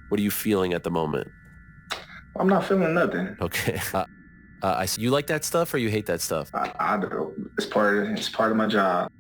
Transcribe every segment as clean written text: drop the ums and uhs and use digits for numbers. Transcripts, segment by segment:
What are you feeling at the moment? I'm not feeling nothing. Okay. You like that stuff or you hate that stuff? I do. It's part of my job.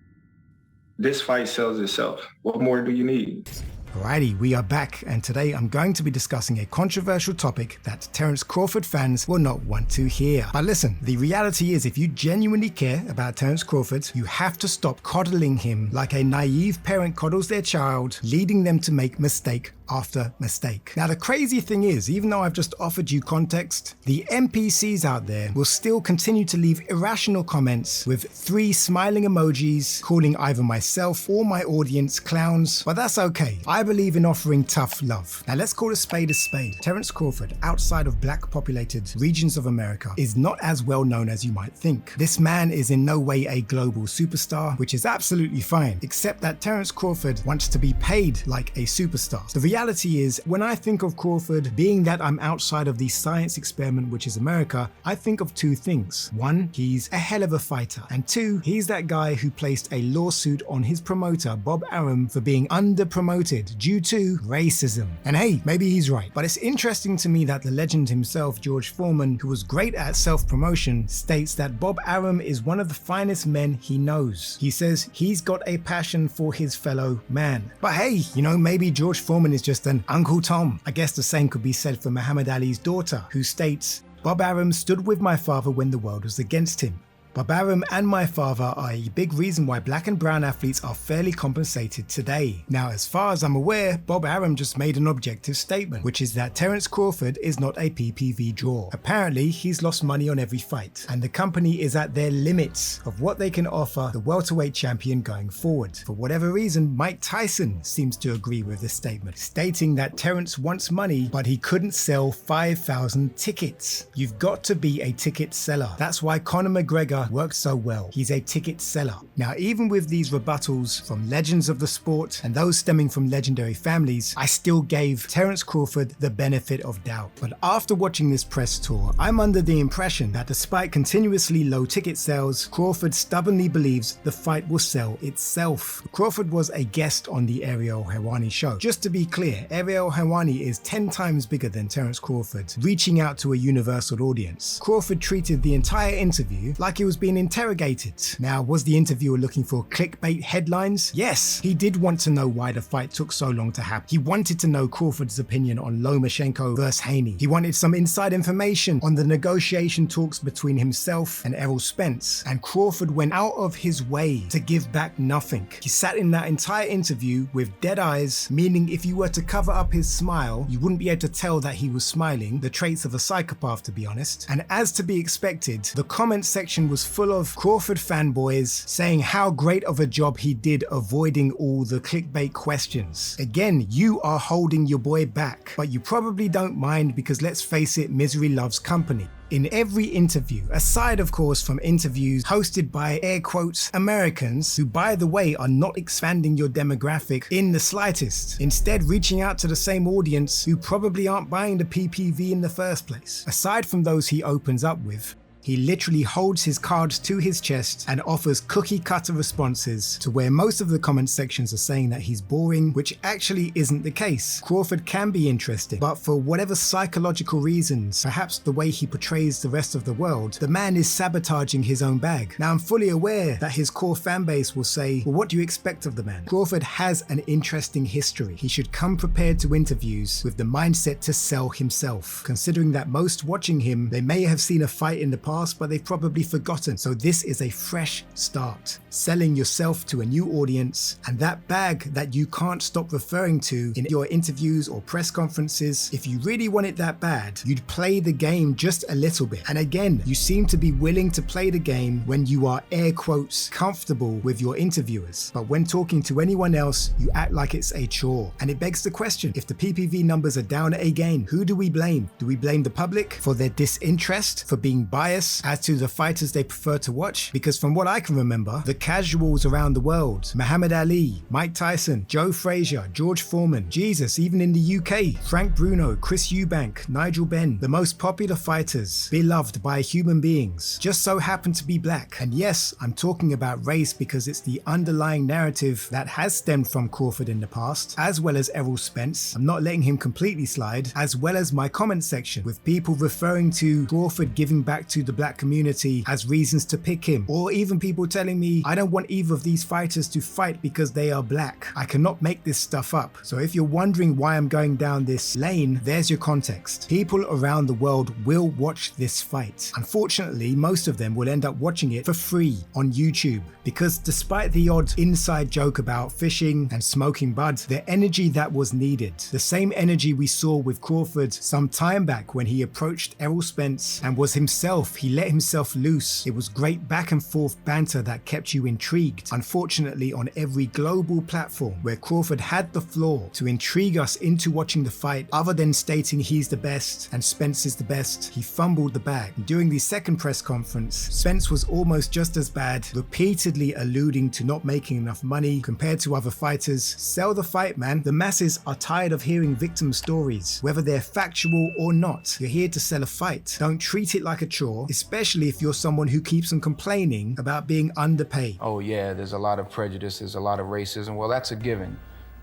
This fight sells itself. What more do you need? Alrighty, we are back, and today I'm going to be discussing a controversial topic that Terence Crawford fans will not want to hear. But listen, the reality is if you genuinely care about Terence Crawford, you have to stop coddling him like a naive parent coddles their child, leading them to make mistake after mistake. Now the crazy thing is, even though I've just offered you context, the NPCs out there will still continue to leave irrational comments with 3 smiling emojis calling either myself or my audience clowns, but that's okay. I believe in offering tough love. Now let's call a spade a spade. Terence Crawford, outside of black populated regions of America, is not as well known as you might think. This man is in no way a global superstar, which is absolutely fine, except that Terence Crawford wants to be paid like a superstar. The reality is, when I think of Crawford, being that I'm outside of the science experiment which is America, I think of 2 things. 1, he's a hell of a fighter, and 2, he's that guy who placed a lawsuit on his promoter Bob Arum for being under-promoted due to racism. And hey, maybe he's right, but it's interesting to me that the legend himself, George Foreman, who was great at self-promotion, states that Bob Arum is one of the finest men he knows. He says he's got a passion for his fellow man. But hey, maybe George Foreman is just an Uncle Tom. I guess the same could be said for Muhammad Ali's daughter, who states, "Bob Arum stood with my father when the world was against him. Bob Arum and my father are a big reason why black and brown athletes are fairly compensated today." Now, as far as I'm aware, Bob Arum just made an objective statement, which is that Terence Crawford is not a PPV draw. Apparently, he's lost money on every fight, and the company is at their limits of what they can offer the welterweight champion going forward. For whatever reason, Mike Tyson seems to agree with this statement, stating that Terence wants money, but he couldn't sell 5,000 tickets. You've got to be a ticket seller. That's why Conor McGregor works so well. He's a ticket seller. Now, even with these rebuttals from legends of the sport and those stemming from legendary families, I still gave Terence Crawford the benefit of doubt. But after watching this press tour, I'm under the impression that despite continuously low ticket sales, Crawford stubbornly believes the fight will sell itself. Crawford was a guest on the Errol Helwani show. Just to be clear, Errol Helwani is 10 times bigger than Terence Crawford, reaching out to a universal audience. Crawford treated the entire interview like it was being interrogated. Now, was the interviewer looking for clickbait headlines? Yes, he did want to know why the fight took so long to happen. He wanted to know Crawford's opinion on Lomachenko versus Haney. He wanted some inside information on the negotiation talks between himself and Errol Spence, and Crawford went out of his way to give back nothing. He sat in that entire interview with dead eyes, meaning if you were to cover up his smile, you wouldn't be able to tell that he was smiling, the traits of a psychopath to be honest. And as to be expected, the comment section was full of Crawford fanboys saying how great of a job he did avoiding all the clickbait questions. Again, you are holding your boy back, but you probably don't mind because let's face it, misery loves company. In every interview, aside of course from interviews hosted by air quotes Americans, who by the way are not expanding your demographic in the slightest, instead reaching out to the same audience who probably aren't buying the PPV in the first place. Aside from those he opens up with, he literally holds his cards to his chest and offers cookie cutter responses to where most of the comment sections are saying that he's boring, which actually isn't the case. Crawford can be interesting, but for whatever psychological reasons, perhaps the way he portrays the rest of the world, the man is sabotaging his own bag. Now, I'm fully aware that his core fan base will say, well, what do you expect of the man? Crawford has an interesting history. He should come prepared to interviews with the mindset to sell himself, considering that most watching him, they may have seen a fight in the past, but they've probably forgotten. So this is a fresh start. Selling yourself to a new audience, and that bag that you can't stop referring to in your interviews or press conferences, if you really want it that bad, you'd play the game just a little bit. And again, you seem to be willing to play the game when you are air quotes comfortable with your interviewers. But when talking to anyone else, you act like it's a chore. And it begs the question, if the PPV numbers are down again, who do we blame? Do we blame the public for their disinterest, for being biased guess as to the fighters they prefer to watch? Because from what I can remember, the casuals around the world, Muhammad Ali, Mike Tyson, Joe Frazier, George Foreman, Jesus, even in the UK, Frank Bruno, Chris Eubank, Nigel Benn, the most popular fighters, beloved by human beings, just so happen to be black. And yes, I'm talking about race because it's the underlying narrative that has stemmed from Crawford in the past, as well as Errol Spence. I'm not letting him completely slide, as well as my comment section with people referring to Crawford giving back to the black community as reasons to pick him, or even people telling me I don't want either of these fighters to fight because they are black. I cannot make this stuff up. So if you're wondering why I'm going down this lane, there's your context. People around the world will watch this fight. Unfortunately, most of them will end up watching it for free on YouTube, because despite the odd inside joke about fishing and smoking bud, the energy that was needed, the same energy we saw with Crawford some time back when he approached Errol Spence and was himself, he let himself loose. It was great back and forth banter that kept you intrigued. Unfortunately, on every global platform where Crawford had the floor to intrigue us into watching the fight, other than stating he's the best and Spence is the best, he fumbled the bag. And during the second press conference, Spence was almost just as bad, repeatedly alluding to not making enough money compared to other fighters. Sell the fight, man. The masses are tired of hearing victim stories, whether they're factual or not. You're here to sell a fight. Don't treat it like a chore, especially if you're someone who keeps on complaining about being underpaid. Oh yeah, there's a lot of prejudice, there's a lot of racism. Well, that's a given.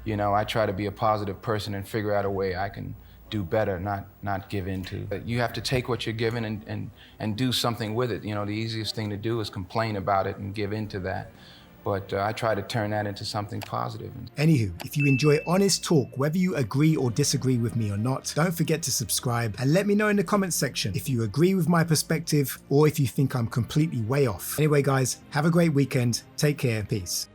You know, I try to be a positive person and figure out a way I can do better, not give in to. You have to take what you're given and do something with it. You know, the easiest thing to do is complain about it and give in to that. But I try to turn that into something positive. Anywho, if you enjoy honest talk, whether you agree or disagree with me or not, don't forget to subscribe and let me know in the comments section if you agree with my perspective or if you think I'm completely way off. Anyway guys, have a great weekend, take care, peace.